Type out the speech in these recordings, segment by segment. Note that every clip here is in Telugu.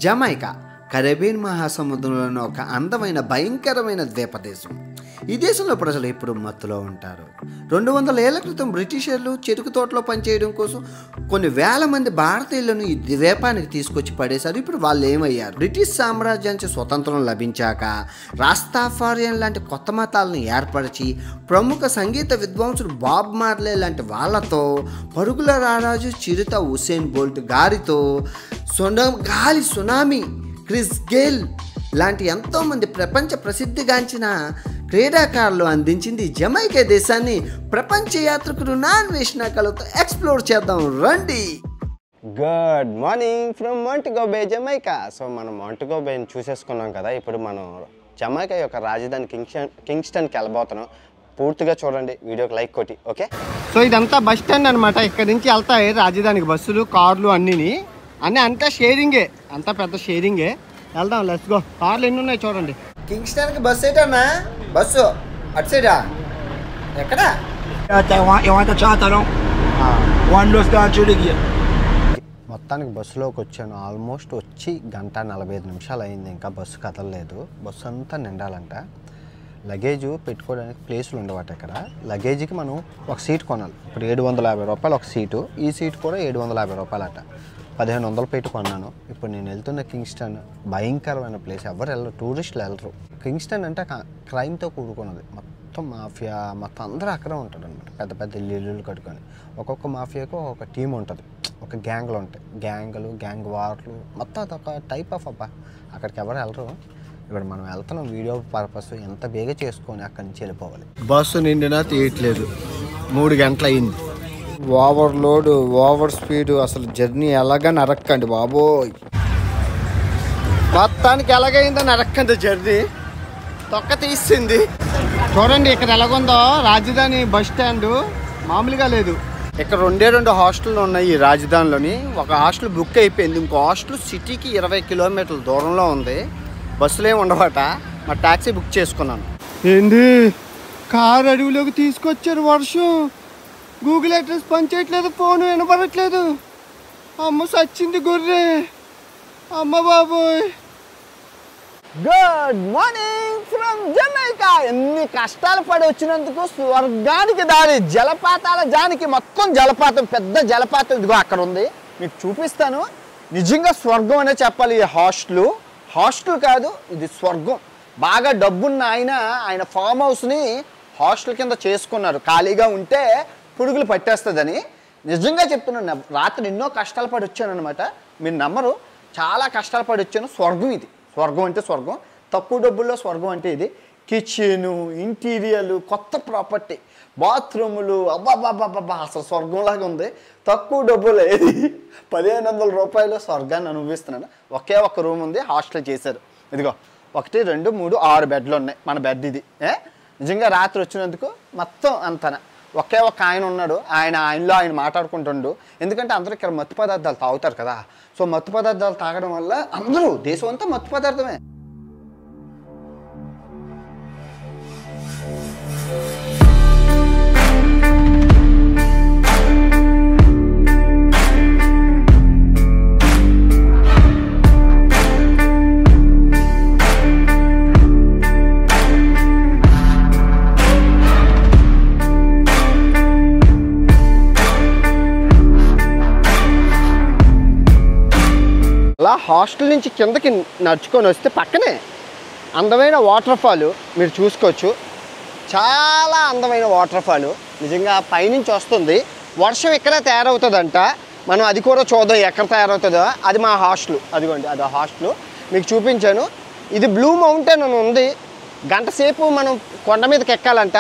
జమైకా కరేబియన్ మహాసముద్రంలోని ఒక అందమైన భయంకరమైన ద్వీపదేశం. ఈ దేశంలో ప్రజలు ఎప్పుడు మత్తులో ఉంటారు. 200 ఏళ్ల క్రితం బ్రిటిషర్లు చెరుకు తోటలో పనిచేయడం కోసం కొన్ని వేల మంది భారతీయులను ఈ ద్వీపానికి తీసుకొచ్చి పడేశారు. ఇప్పుడు వాళ్ళు ఏమయ్యారు? బ్రిటిష్ సామ్రాజ్యానికి స్వతంత్రం లభించాక రాస్తాఫారియన్ లాంటి కొత్త మతాలను ఏర్పరిచి ప్రముఖ సంగీత విద్వాంసుడు బాబ్ మార్లే లాంటి వాళ్ళతో, పరుగుల రారాజు చిరుత ఉసేన్ బోల్ట్ గారితో, గాలి సునామీ క్రిస్ గేల్ లాంటి ఎంతోమంది ప్రపంచ ప్రసిద్ధిగాంచిన క్రీడాకారులు అందించింది జమైకా దేశాన్ని ప్రపంచ యాత్రికులు నాన్వేషణ కళతో ఎక్స్ప్లోర్ చేద్దాం రండి. Good morning from Montego Bay, Jamaica. So మనం మాంటిగో బేని చూసేసుకున్నాం కదా. ఇప్పుడు మనం జమైకా యొక్క రాజధాని కింగ్స్టన్కి వెళ్ళబోతున్నాం. పూర్తిగా చూడండి, వీడియోకి లైక్ కొట్టి. ఓకే, సో ఇదంతా బస్ స్టాండ్ అనమాట. ఇక్కడ నుంచి వెళ్తాయి రాజధానికి బస్సులు, కార్లు అన్నీ అంతా షేరింగే, అంతా పెద్ద షేరింగే. వెళ్దాం, లెట్స్ గో. కార్లు ఎన్ని ఉన్నాయి చూడండి. కింగ్స్టన్కి బస్సు ఏంటన్నా? బస్సు అటు సైడా? ఎక్కడ? మొత్తానికి బస్సులోకి వచ్చాను. ఆల్మోస్ట్ వచ్చి 1:45 నిమిషాలు అయింది. ఇంకా బస్సు కదలలేదు. బస్సు అంతా నిండాలంట. లగేజ్ పెట్టుకోవడానికి ప్లేసులు ఉండవట ఇక్కడ. లగేజ్కి మనం ఒక సీట్ కొనాలి. ఇప్పుడు 750 రూపాయలు ఒక సీటు. ఈ సీట్ కూడా 750 రూపాయలు అట. 1500 పెట్టి కొన్నాను. ఇప్పుడు నేను వెళ్తున్న కింగ్స్టన్ భయంకరమైన ప్లేస్. ఎవరు వెళ్ళరు, టూరిస్టులు వెళ్ళరు. కింగ్స్టన్ అంటే క్రైమ్తో కూడుకున్నది. మొత్తం మాఫియా మొత్తం అందరూ అక్కడే ఉంటాడు అనమాట. పెద్ద పెద్ద ఇల్లు కట్టుకొని ఒక్కొక్క మాఫియాకు ఒక టీం ఉంటుంది, ఒక గ్యాంగ్లు ఉంటాయి. గ్యాంగ్ వార్లు మొత్తం అదొక టైప్ ఆఫ్ అబ్బా. అక్కడికి ఎవరు వెళ్ళరు. ఇప్పుడు మనం వెళ్తున్నాం వీడియో పర్పస్. ఎంత బేగా చేసుకొని అక్కడి నుంచి వెళ్ళిపోవాలి. బస్సు నిండినా తీయట్లేదు. 3 గంటలు అయింది. Overload, over speed. అసలు జర్నీ ఎలాగా నరక్కండి బాబోయ్. మొత్తానికి ఎలాగైందో నరక్కండి జర్నీ. తొక్క తీసింది. చూడండి ఇక్కడ ఎలాగుందో రాజధాని బస్ స్టాండ్. మామూలుగా లేదు. ఇక్కడ 2 హాస్టళ్ళు ఉన్నాయి ఈ రాజధానిలోని. ఒక హాస్టల్ బుక్ అయిపోయింది. ఇంకో హాస్టల్ సిటీకి 20 కిలోమీటర్ల దూరంలో ఉంది. బస్సులు ఏమి ఉండవట. మా ట్యాక్సీ బుక్ చేసుకున్నాను. ఏంది కారు అడవిలోకి తీసుకొచ్చారు. వర్షం, గూగుల్ అడ్రస్ పనిచేయట్లేదు, ఫోన్ వినపడట్లేదు. అమ్మ సచ్చింది గొర్రె. అమ్మ బాబోయ్. Good morning from Jamaica. ఎన్ని కష్టాలు పడి వచ్చినందుకు స్వర్గానికి దారి, జలపాతాల జానికి. మొత్తం జలపాతం, పెద్ద జలపాతం ఇదిగో అక్కడ ఉంది. మీకు చూపిస్తాను. నిజంగా స్వర్గం అనే చెప్పాలి. ఈ హాస్టల్ కాదు, ఇది స్వర్గం. బాగా డబ్బున్న ఆయన ఫామ్ హౌస్ని హాస్టల్ కింద చేసుకున్నారు. ఖాళీగా ఉంటే పురుగులు పట్టేస్తుందని. నిజంగా చెప్తున్నాను, రాత్రి ఎన్నో కష్టాలు పడి వచ్చాను అనమాట. మీరు నమ్మరు, చాలా కష్టాలు పడి వచ్చాను. స్వర్గం ఇది. స్వర్గం అంటే స్వర్గం. తక్కువ డబ్బుల్లో స్వర్గం అంటే ఇది. కిచెను, ఇంటీరియర్లు, కొత్త ప్రాపర్టీ, బాత్రూములు, అబ్బాబ్బాబ్బా అసలు స్వర్గంలాగా ఉంది. తక్కువ డబ్బులు. ఏది 1500 రూపాయలు స్వర్గాన్ని అనుభవిస్తున్నాను. ఒకే ఒక రూమ్ ఉంది, హాస్టల్ చేశారు. ఇదిగో 1 2 3 6 బెడ్లు ఉన్నాయి. మన బెడ్ ఇది. నిజంగా రాత్రి వచ్చినందుకు మొత్తం అంతన. ఒకే ఒక ఆయన ఉన్నాడు. ఆయనలో ఆయన మాట్లాడుకుంటుండు. ఎందుకంటే అందరూ ఇక్కడ మత్తు పదార్థాలు తాగుతారు కదా. సో మత్తు పదార్థాలు తాగడం వల్ల అందరూ దేశం అంతా మత్తు పదార్థమే. అలా హాస్టల్ నుంచి కిందకి నడుచుకొని వస్తే పక్కనే అందమైన వాటర్ ఫాల్ మీరు చూసుకోవచ్చు. చాలా అందమైన వాటర్ ఫాల్. నిజంగా పైనుంచి వస్తుంది. వర్షం ఇక్కడే తయారవుతుందంట. మనం అది కూడా చూద్దాం ఎక్కడ తయారవుతుందో. అది మా హాస్టల్. అదిగోండి, అది హాస్టల్. మీకు చూపించాను. ఇది బ్లూ మౌంటైన్ అని ఉంది. గంట సేపు మనం కొండ మీదకి ఎక్కాలంట.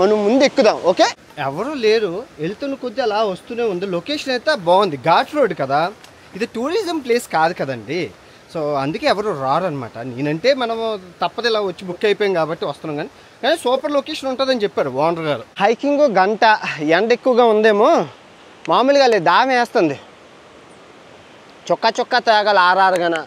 మనం ముందు ఎక్కుదాం. ఓకే, ఎవరు లేరు. వెళ్తున్న కొద్దీ అలా వస్తూనే ఉంది. లొకేషన్ అయితే బాగుంది. ఘాట్ రోడ్ కదా. ఇది టూరిజం ప్లేస్ కాదు కదండి. సో అందుకే ఎవరు రారనమాట. నేనంటే మనము తప్పదు, ఇలా వచ్చి బుక్ అయిపోయాం కాబట్టి వస్తున్నాం. కానీ సూపర్ లొకేషన్ ఉంటుందని చెప్పారు ఓనర్ గారు. హైకింగ్ గంట. ఎండ ఎక్కువగా ఉందేమో. మామూలుగా లేదు, దామే వేస్తుంది. చొక్కా తాగాలి ఆరారుగాన,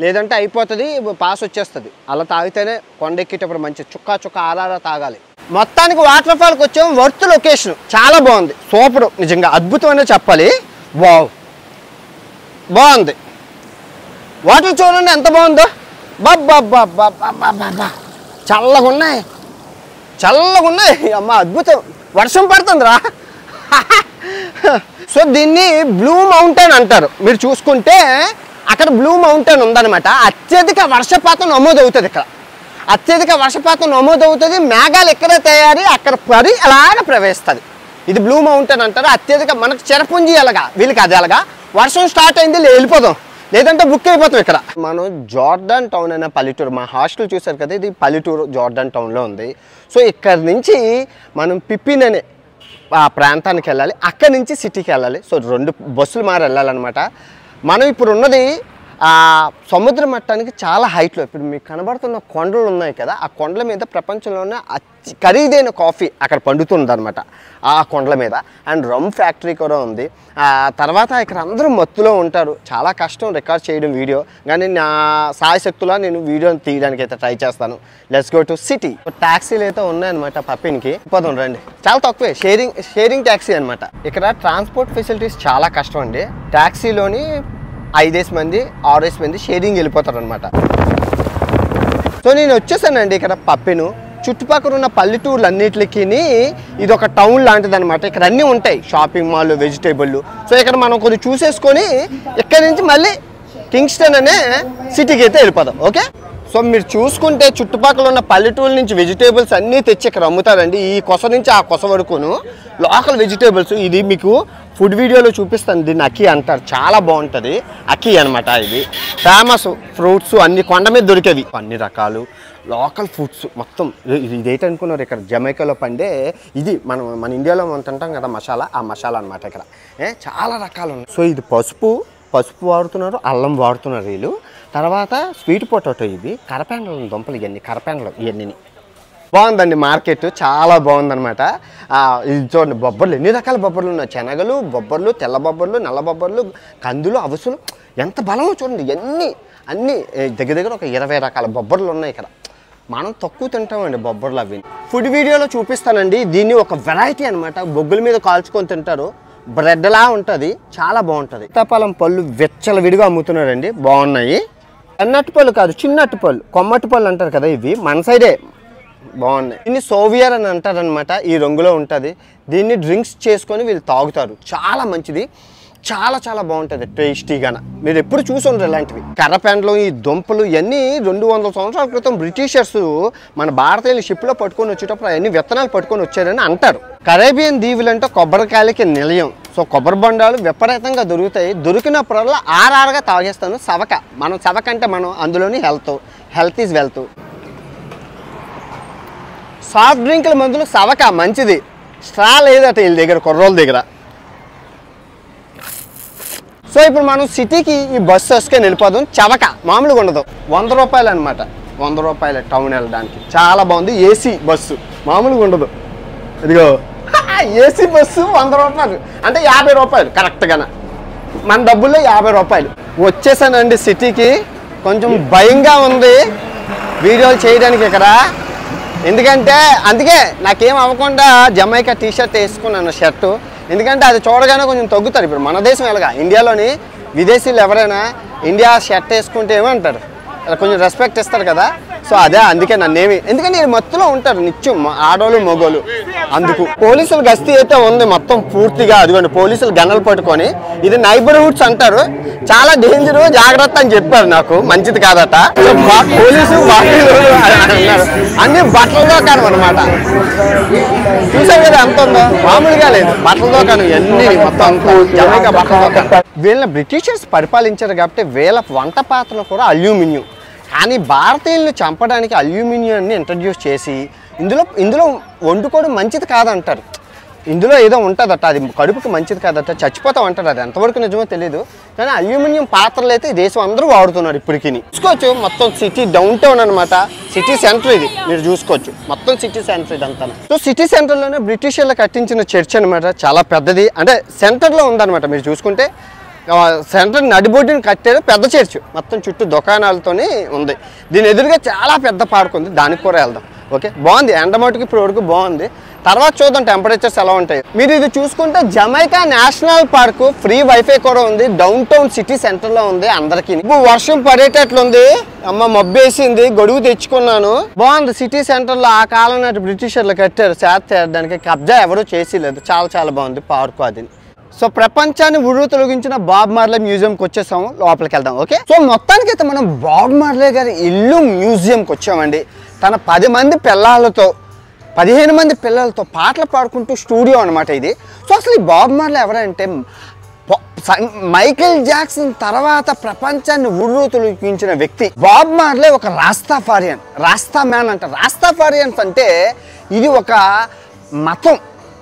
లేదంటే అయిపోతుంది, పాస్ వచ్చేస్తుంది. అలా తాగితేనే కొండ ఎక్కేటప్పుడు మంచి చుక్క ఆరారా తాగాలి. మొత్తానికి వాటర్ ఫాల్కి వచ్చాము. వర్త్ లొకేషన్, చాలా బాగుంది. సూపర్, నిజంగా అద్భుతం అనే చెప్పాలి. వావ్, బాగుంది. వాటర్ చూడండి ఎంత బాగుందో. బాబా చల్లగా ఉన్నాయి, చల్లగా ఉన్నాయి. అమ్మ అద్భుతం, వర్షం పడుతుందిరా. సో దీన్ని బ్లూ మౌంటైన్ అంటారు. మీరు చూసుకుంటే అక్కడ బ్లూ మౌంటైన్ ఉందన్నమాట. అత్యధిక వర్షపాతం నమోదవుతుంది ఇక్కడ, అత్యధిక వర్షపాతం నమోదవుతుంది. మేఘాలు ఎక్కడ తయారీ అక్కడ పడి అలాగ ప్రవేశిస్తుంది. ఇది బ్లూ మౌంటైన్ అంటారు. అత్యధిక మనకు చెరపుంజి ఎలాగా, వీళ్ళకి అది ఎలాగా వర్షం స్టార్ట్ అయింది వెళ్ళిపోదాం, లేదంటే బుక్ అయిపోతాం. ఇక్కడ మనం జార్డాన్ టౌన్ అనే పల్లెటూరు, మా హాస్టల్ చూసారు కదా, ఇది పల్లెటూరు జార్డాన్ టౌన్లో ఉంది. సో ఇక్కడ నుంచి మనం పిపిన్ అనే ఆ ప్రాంతానికి వెళ్ళాలి, అక్కడి నుంచి సిటీకి వెళ్ళాలి. సో 2 బస్సులు మారి వెళ్ళాలన్నమాట. మనం ఇప్పుడు ఉన్నది సముద్ర మట్టానికి చాలా హైట్లో. ఇప్పుడు మీకు కనబడుతున్న కొండలు ఉన్నాయి కదా, ఆ కొండల మీద ప్రపంచంలోనే ఖరీదైన కాఫీ అక్కడ పండుతుందన్నమాట ఆ కొండల మీద. అండ్ రమ్ ఫ్యాక్టరీ కూడా ఉంది. తర్వాత ఇక్కడ అందరూ మత్తులో ఉంటారు. చాలా కష్టం రికార్డ్ చేయడం వీడియో, కానీ నా సాయశక్తులా నేను వీడియోని తీయడానికి అయితే ట్రై చేస్తాను. Let's go to city. ట్యాక్సీలు అయితే ఉన్నాయన్నమాట పప్పిన్కి. పోదాం రండి. చాలా తక్కువే, షేరింగ్ ట్యాక్సీ అనమాట. ఇక్కడ ట్రాన్స్పోర్ట్ ఫెసిలిటీస్ చాలా కష్టం అండి. ట్యాక్సీలోని 5 మంది 6 మంది షేరింగ్ వెళ్ళిపోతారు అనమాట. సో నేను వచ్చేసానండి ఇక్కడ పప్పిను. చుట్టుపక్కల ఉన్న పల్లెటూర్లు అన్నిటికి ఇది ఒక టౌన్ లాంటిది అనమాట. ఇక్కడ అన్నీ ఉంటాయి, షాపింగ్ మాల్, వెజిటేబుల్. సో ఇక్కడ మనం కొన్ని చూసేసుకొని ఇక్కడి నుంచి మళ్ళీ కింగ్స్టన్ అనే సిటీకి అయితే వెళ్ళిపోదాం. ఓకే, సో మీరు చూసుకుంటే చుట్టుపక్కల ఉన్న పల్లెటూరు నుంచి వెజిటేబుల్స్ అన్నీ తెచ్చి ఇక్కడ అమ్ముతారండి. ఈ కొస నుంచి ఆ కొస వరకును లోకల్ వెజిటేబుల్స్. ఇది మీకు ఫుడ్ వీడియోలో చూపిస్తాను. దీన్ని అకీ అంటారు, చాలా బాగుంటుంది. అకీ అనమాట. ఇది ఫేమస్ ఫ్రూట్స్ అన్ని కొండ మీద దొరికేవి, అన్ని రకాలు లోకల్ ఫుడ్స్ మొత్తం. ఇదేంటనుకున్నారు, ఇక్కడ జమైకాలో పండే ఇది మన ఇండియాలో మనం తింటాం కదా మసాలా, ఆ మసాలా అనమాట. ఇక్కడ చాలా రకాలు ఉన్నాయి. సో ఇది పసుపు వాడుతున్నారు, అల్లం వాడుతున్నారు వీళ్ళు. తర్వాత స్వీట్ పొటాటో, ఇవి కరపెండలు దుంపలు, ఇవన్నీ కరపెండలు, ఇవన్నీ బాగుందండి. మార్కెట్ చాలా బాగుందన్నమాట. ఇది చూడండి, బొబ్బర్లు, ఎన్ని రకాల బొబ్బర్లు ఉన్నాయి. శనగలు, బొబ్బర్లు, తెల్ల బొబ్బర్లు, నల్ల బొబ్బర్లు, కందులు, అవసులు, ఎంత బలమో చూడండి. అన్నీ దగ్గర ఒక 20 రకాల బొబ్బర్లు ఉన్నాయి ఇక్కడ. మనం తక్కువ తింటామండి బొబ్బర్లు. అవి ఫుడ్ వీడియోలో చూపిస్తానండి. దీన్ని ఒక వెరైటీ అనమాట. బొగ్గుల మీద కాల్చుకొని తింటారు, బ్రెడ్లా ఉంటుంది, చాలా బాగుంటుంది. సీతాఫలం పళ్ళు వెచ్చల విడిగా అమ్ముతున్నారండి, బాగున్నాయి. అన్నట్టు పళ్ళు కాదు, చిన్నట్టు పళ్ళు, కొమ్మట్టు పళ్ళు అంటారు కదా, ఇవి మన సైడే బాగున్నాయి. దీన్ని సోవియర్ అని అంటారనమాట. ఈ రంగులో ఉంటుంది. దీన్ని డ్రింక్స్ చేసుకొని వీళ్ళు తాగుతారు, చాలా మంచిది, చాలా చాలా బాగుంటుంది టేస్టీగా. మీరు ఎప్పుడు చూసుంటారు ఇలాంటివి. కర్రపెండలు, ఈ దుంపలు ఇవన్నీ 200 సంవత్సరాల క్రితం బ్రిటిషర్స్ మన భారతీయులు షిప్లో పట్టుకొని వచ్చేటప్పుడు అవన్నీ విత్తనాలు పట్టుకొని వచ్చారని అంటారు. కరేబియన్ దీవులు అంటే కొబ్బరికాయలకి నిలయం. సో కొబ్బరి బొండాలు విపరీతంగా దొరుకుతాయి. దొరికినప్పుడల్లా ఆర్ఆర్గా తాగేస్తాను. సవక, మనం సవక అంటే మనం అందులోని హెల్త్ ఈజ్ వెల్త్. సాఫ్ట్ డ్రింకుల మందులు సవక మంచిది. స్ట్రా లేదట వీళ్ళ దగ్గర, కుర్రోళ్ళ దగ్గర. సో ఇప్పుడు మనం సిటీకి ఈ బస్సు వేసుకొని వెళ్ళిపోదాం. చవక మామూలుగా ఉండదు, 100 రూపాయలు అనమాట. 100 రూపాయలు టౌన్ వెళ్ళడానికి. చాలా బాగుంది. ఏసీ బస్సు మామూలుగా ఉండదు. ఇదిగో ఏసీ బస్సు 100 రూపాయలు అంటే 50 రూపాయలు కరెక్ట్గా. మన డబ్బుల్లో 50 రూపాయలు. వచ్చేసానండి సిటీకి. కొంచెం భయంగా ఉంది వీడియోలు చేయడానికి ఇక్కడ. ఎందుకంటే అందుకే నాకేం అవ్వకుండా జమైకా టీషర్ట్ వేసుకున్నాను, షర్టు. ఎందుకంటే అది చూడగానే కొంచెం తగ్గుతారు. ఇప్పుడు మన దేశం ఎలాగా, ఇండియాలోని విదేశీయులు ఎవరైనా ఇండియా షర్ట్ వేసుకుంటే ఏమంటారు, కొంచెం రెస్పెక్ట్ ఇస్తారు కదా. సో అదే, అందుకే నన్నేమి, ఎందుకంటే వీళ్ళు మత్తులో ఉంటారు నిత్యం, ఆడోళ్ళు మగోళ్ళు. అందుకు పోలీసులు గస్తీ అయితే ఉంది మొత్తం పూర్తిగా. అదిగోండి పోలీసులు గన్నలు పట్టుకొని. ఇది నైబర్హుడ్స్ అంటారు, చాలా డేంజర్, జాగ్రత్త అని చెప్పారు నాకు. మంచిది కాదట. పోలీసు అన్నారు. అన్ని బట్టల దోకాణం అనమాట. చూసావు కదా ఎంత ఉందో, మామూలుగా లేదు. బట్టల దోకాణం ఎన్ని మొత్తం అంతా జమైకా బట్టల దోకాణం. వీళ్ళని బ్రిటిషర్స్ పరిపాలించారు కాబట్టి వీళ్ళ వంట పాత్రలు కూడా అల్యూమినియం. కానీ భారతీయులను చంపడానికి అల్యూమినియాన్ని ఇంట్రడ్యూస్ చేసి ఇందులో వండుకోవడం మంచిది కాదంటారు. ఇందులో ఏదో ఉంటుందట, అది కడుపుకి మంచిది కాదట, చచ్చిపోతాం అంటారు. అది ఎంతవరకు నిజమో తెలియదు. కానీ అల్యూమినియం పాత్రలు అయితే ఈ దేశం అందరూ వాడుతున్నారు ఇప్పటికి. చూసుకోవచ్చు మొత్తం సిటీ డౌన్ టౌన్ అనమాట. సిటీ సెంటర్ ఇది, మీరు చూసుకోవచ్చు మొత్తం సిటీ సెంటర్ ఇదంతా. సో సిటీ సెంటర్లోనే బ్రిటిషర్లు కట్టించిన చర్చ్ అనమాట. చాలా పెద్దది, అంటే సెంటర్లో ఉందన్నమాట. మీరు చూసుకుంటే సెంటర్ నడిబొడ్డుని కట్టారు, పెద్ద చర్చ్, మొత్తం చుట్టూ దుకాణాలతోనే ఉంది. దీని ఎదురుగా చాలా పెద్ద పార్క్ ఉంది, దానికి కూడా వెళ్దాం. ఓకే, బాగుంది. ఎండమటుకు ఇప్పుడు వరకు బాగుంది. తర్వాత చూద్దాం టెంపరేచర్స్ ఎలా ఉంటాయి. మీరు ఇది చూసుకుంటే Jamaica national park free wifi కూడా ఉంది. డౌన్ టౌన్ సిటీ సెంటర్ లో ఉంది అందరికి. ఇప్పుడు వర్షం పడేటట్లుంది. అమ్మ మబ్బేసింది, గొడుగు తెచ్చుకున్నాను. బాగుంది సిటీ సెంటర్ లో. ఆ కాలం నాటి బ్రిటిషర్లు కట్టారు సేద తీరడానికి. కబ్జా ఎవరూ చేసేలేదు. చాలా చాలా బాగుంది పార్క్ అది. సో ప్రపంచాన్ని ఉర్రు తొలగించిన బాబ్ మార్లే మ్యూజియంకి వచ్చేసాము. లోపలికి వెళ్దాం. ఓకే, సో మొత్తానికి అయితే మనం బాబ్ మార్లే గారి ఇల్లు మ్యూజియంకి వచ్చామండి. తన 10 మంది పిల్లలతో 15 మంది పిల్లలతో పాటలు పాడుకుంటూ స్టూడియో అనమాట ఇది. సో అసలు ఈ బాబ్ మార్లే ఎవరంటే మైకేల్ జాక్సన్ తర్వాత ప్రపంచాన్ని ఉర్రు తొలగించిన వ్యక్తి. బాబ్ మార్లే ఒక రాస్తాఫారియన్, రాస్తా మ్యాన్ అంట. రాస్తాఫారియన్స్ అంటే ఇది ఒక మతం,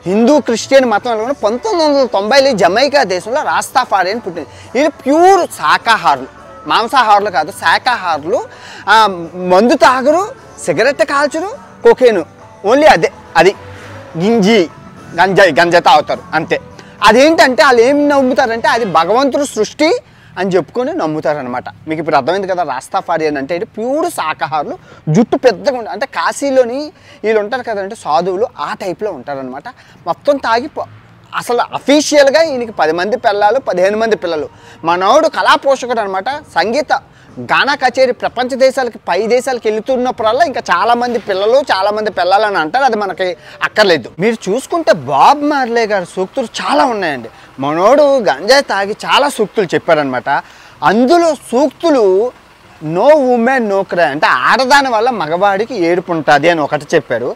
హిందూ క్రిస్టియన్ మతం. 1990లో జమైకా దేశంలో రాస్తాఫారియన్ పుట్టింది. ఇది ప్యూర్ శాకాహారులు, మాంసాహారులు కాదు, శాకాహారులు. మందు తాగరు, సిగరెట్ కాల్చరు, కోకేను, ఓన్లీ అది గంజాయి తాగుతారు అంతే. అదేంటంటే వాళ్ళు ఏం నమ్ముతారంటే అది భగవంతుడు సృష్టి అని చెప్పుకొని నమ్ముతారనమాట. మీకు ఇప్పుడు అర్థమైంది కదా రాస్తాఫారియన్ అంటే. ఇది ప్యూర్ శాకాహారులు, జుట్టు పెద్దగా ఉంటుంది. అంటే కాశీలోని వీళ్ళు ఉంటారు కదంటే సాధువులు, ఆ టైప్లో ఉంటారనమాట. మొత్తం తాగి అసలు అఫీషియల్గా ఈయనకి 10 మంది పిల్లలు, 15 మంది పిల్లలు. మనోడు కళా పోషకుడు అనమాట. సంగీత గానా కచేరీ ప్రపంచ దేశాలకి, పై దేశాలకు వెళుతున్నప్పుడల్లా ఇంకా చాలామంది పిల్లలు అని అంటారు. అది మనకి అక్కర్లేదు. మీరు చూసుకుంటే బాబ్ మార్లే గారి సూక్తులు చాలా ఉన్నాయండి. మనోడు గంజాయి తాగి చాలా సూక్తులు చెప్పారనమాట. అందులో సూక్తులు నో ఉమెన్ నో క్రై అంటే ఆడదాని వల్ల మగవాడికి ఏడుపు ఉంటుంది అని ఒకటి చెప్పారు.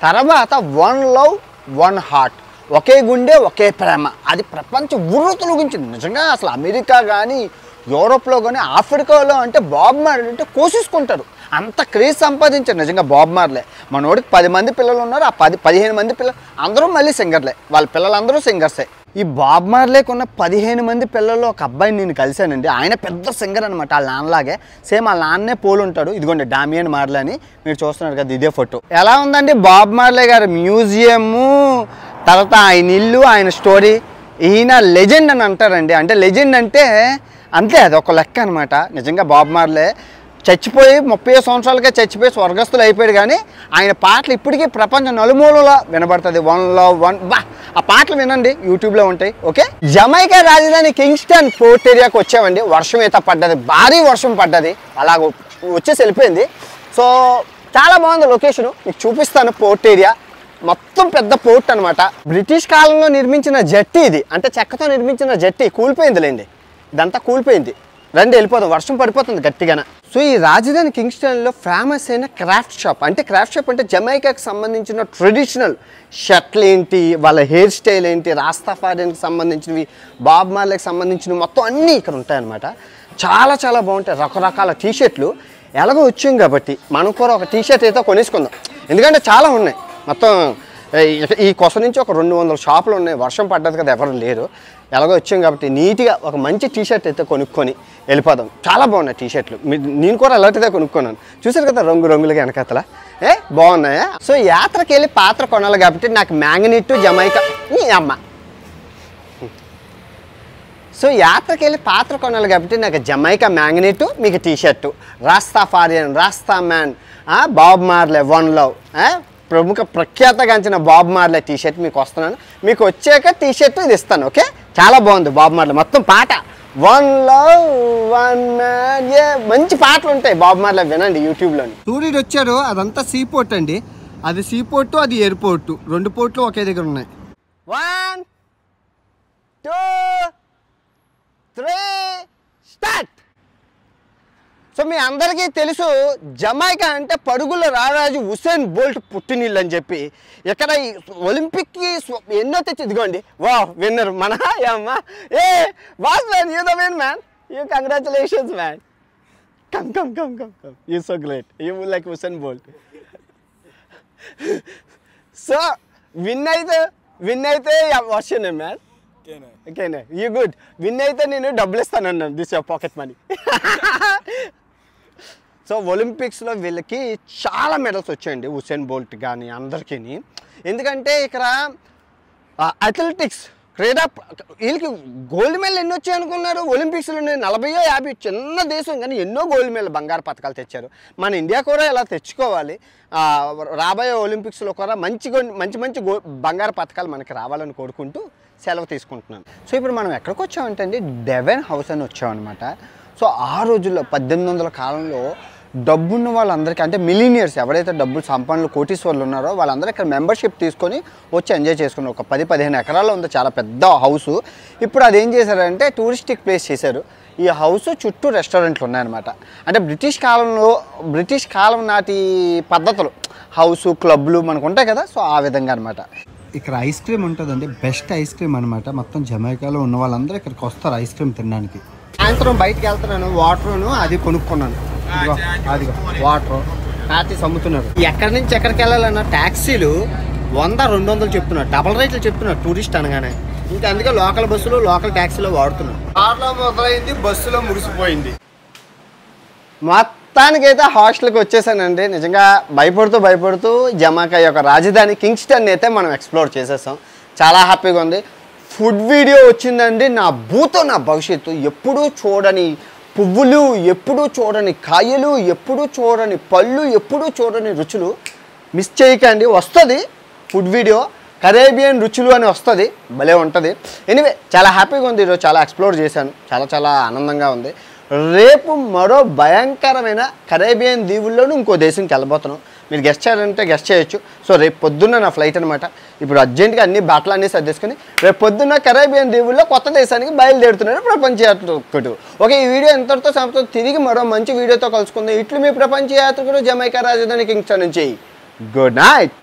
తర్వాత 1 love 1 heart, ఒకే గుండె ఒకే ప్రేమ. అది ప్రపంచం ఉర్రు తొలగించింది నిజంగా. అసలు అమెరికా కానీ, యూరోప్లో కానీ, ఆఫ్రికాలో అంటే బాబ్ మార్లే అంటే కోసేసుకుంటారు. అంత క్రేజ్ సంపాదించారు నిజంగా బాబ్ మార్లే. మనోడికి 10 మంది పిల్లలు ఉన్నారు. ఆ 15 మంది పిల్లలు అందరూ మళ్ళీ సింగర్లే. వాళ్ళ పిల్లలందరూ సింగర్సే. ఈ బాబ్ మార్లేకు ఉన్న 15 మంది పిల్లల్లో ఒక అబ్బాయిని నేను కలిశానండి. ఆయన పెద్ద సింగర్ అనమాట. వాళ్ళ నాన్నలాగే సేమ్ వాళ్ళ నాన్నే పోలు ఉంటాడు. ఇదిగోండి డామియన్ మార్లే అని మీరు చూస్తున్నారు కదా, ఇదే ఫోటో. ఎలా ఉందండి బాబ్ మార్లే గారి మ్యూజియము, తర్వాత ఆయన ఇల్లు, ఆయన స్టోరీ. ఈయన లెజెండ్ అని అంటారండి. అంటే లెజెండ్ అంటే అంతే, అది ఒక లెక్క అనమాట. నిజంగా బాబ్ మార్లే చచ్చిపోయి 30 సంవత్సరాలకే చచ్చిపోయి స్వర్గస్థులు అయిపోయాడు. కానీ ఆయన పాటలు ఇప్పటికీ ప్రపంచం నలుమూలలా వినబడుతుంది. 1 love 1 ఆ పాటలు వినండి, యూట్యూబ్లో ఉంటాయి. ఓకే, జమైకా రాజధాని కింగ్స్టన్ పోర్ట్ ఏరియాకి వచ్చామండి. వర్షం అయితే పడ్డది, భారీ వర్షం పడ్డది. అలా వచ్చేసి వెళ్ళిపోయింది. సో చాలా బాగుంది లొకేషను, మీకు చూపిస్తాను. పోర్ట్ ఏరియా మొత్తం పెద్ద పోర్ట్ అనమాట. బ్రిటిష్ కాలంలో నిర్మించిన జట్టి ఇది. అంటే చెక్కతో నిర్మించిన జట్టి కూలిపోయిందిలేండి. ఇదంతా కూలిపోయింది. రండి వెళ్ళిపోదాం, వర్షం పడిపోతుంది గట్టిగానే. సో ఈ రాజధాని కింగ్స్టన్లో ఫేమస్ అయిన క్రాఫ్ట్ షాప్. అంటే క్రాఫ్ట్ షాప్ అంటే జమైకాకి సంబంధించిన ట్రెడిషనల్ షర్ట్లు ఏంటి, వాళ్ళ హెయిర్ స్టైల్ ఏంటి, రాస్తాఫారియన్కి సంబంధించినవి, బాబ్ మార్లేకి సంబంధించినవి మొత్తం అన్నీ ఇక్కడ ఉంటాయన్నమాట. చాలా చాలా బాగుంటాయి. రకరకాల టీషర్ట్లు. ఎలాగో వచ్చాం కాబట్టి మనం కూడా ఒక టీషర్ట్ అయితే కొనేసుకుందాం. ఎందుకంటే చాలా ఉన్నాయి. మొత్తం ఈ కొస నుంచి ఒక 200 షాపులు ఉన్నాయి. వర్షం పడ్డది కదా, ఎవరు లేరు. ఎలాగో వచ్చాం కాబట్టి నీట్గా ఒక మంచి టీషర్ట్ అయితే కొనుక్కొని వెళ్ళిపోదాం. చాలా బాగున్నాయి టీషర్ట్లు. నేను కూడా అలాంటిదే కొనుక్కున్నాను. చూసారు కదా రంగులుగా వెనకతల బాగున్నాయా. సో యాత్రకి వెళ్ళి పాత్ర కొనాలి కాబట్టి నాకు మ్యాంగనీటు జమైకా అమ్మ. సో యాత్రకి వెళ్ళి పాత్ర కొనాలి కాబట్టి నాకు జమైకా మ్యాంగనీటు, మీకు టీషర్టు, రాస్తాఫారియన్, రాస్తా మ్యాన్, బాబ్ మార్లే 1 love, ప్రముఖ ప్రఖ్యాతగాంచిన బాబ్ మార్లే టీషర్ట్ మీకు వస్తున్నాను. మీకు వచ్చాక టీషర్ట్ ఇది ఇస్తాను. ఓకే, చాలా బాగుంది బాబ్ మార్లే. మొత్తం పాట 1 love 1 man, మంచి పాటలు ఉంటాయి బాబ్ మార్లే, వినండి యూట్యూబ్లోని. సూర్యుడు వచ్చాడు. అదంతా సీ పోర్ట్ అండి. అది సీ పోర్టు, అది ఎయిర్పోర్టు. 2 పోర్ట్లు ఒకే దగ్గర ఉన్నాయి. 1 2 3 స్టార్ట్. సో మీ అందరికీ తెలుసు జమైకా అంటే పరుగుల రారాజు హుసేన్ బోల్ట్ పుట్టినిల్లు అని చెప్పి. ఇక్కడ ఈ ఒలింపిక్కి ఎన్నో తెచ్చి, ఇదిగోండి వా విన్నర్ మన అమ్మ. Boss man, you the win man, you congratulations man. Come you so great, you like Usain Bolt. So win అయితే వాట్స్ యువర్ నేమ్ మ్యాన్? ఓకేనా, యూ గుడ్. విన్ అయితే నేను డబ్బులు ఇస్తానన్నాను, this your pocket money. So ఒలింపిక్స్లో వీళ్ళకి చాలా మెడల్స్ వచ్చాయండి, హుసేన్ బోల్ట్ కానీ అందరికీ. ఎందుకంటే ఇక్కడ అథ్లెటిక్స్ వీళ్ళకి గోల్డ్ మెడల్ ఎన్ని వచ్చాయి అనుకున్నారు? ఒలింపిక్స్లో 40-50 చిన్న దేశం కానీ ఎన్నో గోల్డ్ మెడల్ బంగారు పథకాలు తెచ్చారు. మన ఇండియా కూడా ఇలా తెచ్చుకోవాలి. రాబోయే ఒలింపిక్స్లో కూడా మంచి మంచి బంగారు పథకాలు మనకి రావాలని కోరుకుంటూ సెలవు తీసుకుంటున్నాను. సో ఇప్పుడు మనం ఎక్కడికి వచ్చామంటే అండి, డెవెన్ హౌస్ అని వచ్చామన్నమాట. సో ఆ రోజుల్లో 1800 కాలంలో డబ్బున్న వాళ్ళందరికీ, అంటే మిలీనియర్స్ ఎవరైతే డబ్బులు సంపన్నులు కోటీశ్వర్లు ఉన్నారో వాళ్ళందరూ ఇక్కడ మెంబర్షిప్ తీసుకొని వచ్చి ఎంజాయ్ చేసుకున్నారు. ఒక 10-15 ఎకరాల్లో ఉంది, చాలా పెద్ద హౌస్. ఇప్పుడు అది ఏం చేశారంటే టూరిస్టిక్ ప్లేస్ చేశారు. ఈ హౌస్ చుట్టూ రెస్టారెంట్లు ఉన్నాయన్నమాట. అంటే బ్రిటిష్ కాలం నాటి పద్ధతులు, హౌస్ క్లబ్లు మనకు ఉంటాయి కదా, సో ఆ విధంగా అనమాట. ఇక్కడ ఐస్ క్రీమ్ ఉంటుందండి, బెస్ట్ ఐస్ క్రీమ్ అనమాట. మొత్తం జమైకాలో ఉన్న వాళ్ళందరూ ఇక్కడికి వస్తారు ఐస్ క్రీమ్ తినడానికి. సాయంత్రం బయటకు వెళ్తున్నాను, వాటర్ను అది కొనుక్కున్నాను. అది వాటర్ టాటీస్ అమ్ముతున్నారు. ఎక్కడి నుంచి ఎక్కడికి వెళ్ళాలన్నా ట్యాక్సీలు 100-200 చెప్తున్నారు, డబల్ రేట్లు చెప్తున్నారు టూరిస్ట్ అనగానే. ఇంకా అందుకే లోకల్ బస్సులు లోకల్ ట్యాక్సీలో వాడుతున్నారు. కార్లో మొదలైంది, బస్సులో ముగిసిపోయింది. మొత్తానికైతే హాస్టల్కి వచ్చేసానండి. నిజంగా భయపడుతూ జమైకా యొక్క రాజధాని కింగ్స్టన్ అయితే మనం ఎక్స్ప్లోర్ చేసేసాం. చాలా హ్యాపీగా ఉంది. ఫుడ్ వీడియో వచ్చిందండి, నా భూతో నా భవిష్యత్తు. ఎప్పుడూ చూడని పువ్వులు, ఎప్పుడూ చూడని కాయలు, ఎప్పుడూ చూడని పళ్ళు, ఎప్పుడూ చూడని రుచులు మిస్ చేయకండి. వస్తుంది ఫుడ్ వీడియో, కరేబియన్ రుచులు అని వస్తుంది, భలే ఉంటుంది. ఎనీవే చాలా హ్యాపీగా ఉంది. ఈరోజు చాలా ఎక్స్ప్లోర్ చేశాను, చాలా ఆనందంగా ఉంది. రేపు మరో భయంకరమైన కరేబియన్ దీవుల్లోనూ ఇంకో దేశంకి వెళ్ళబోతున్నాం. మీరు గెస్ట్ చేయాలంటే గెస్ట్ చేయొచ్చు. సో రేపు పొద్దున్న నా ఫ్లైట్ అనమాట. ఇప్పుడు అర్జెంట్గా అన్ని బట్టలు అన్నీ సర్దేసుకుని రేపు పొద్దున్న కరేబియన్ దీవుల్లో కొత్త దేశానికి బయలుదేరుతున్నాడు ప్రపంచ యాత్రికుడు. ఓకే, ఈ వీడియో ఎంతటితో సమాప్తం. తిరిగి మరో మంచి వీడియోతో కలుసుకుందాం. ఇట్లు మీ ప్రపంచ యాత్రికుడు జమైకా రాజధాని కింగ్స్టన్ నుంచి. Good night.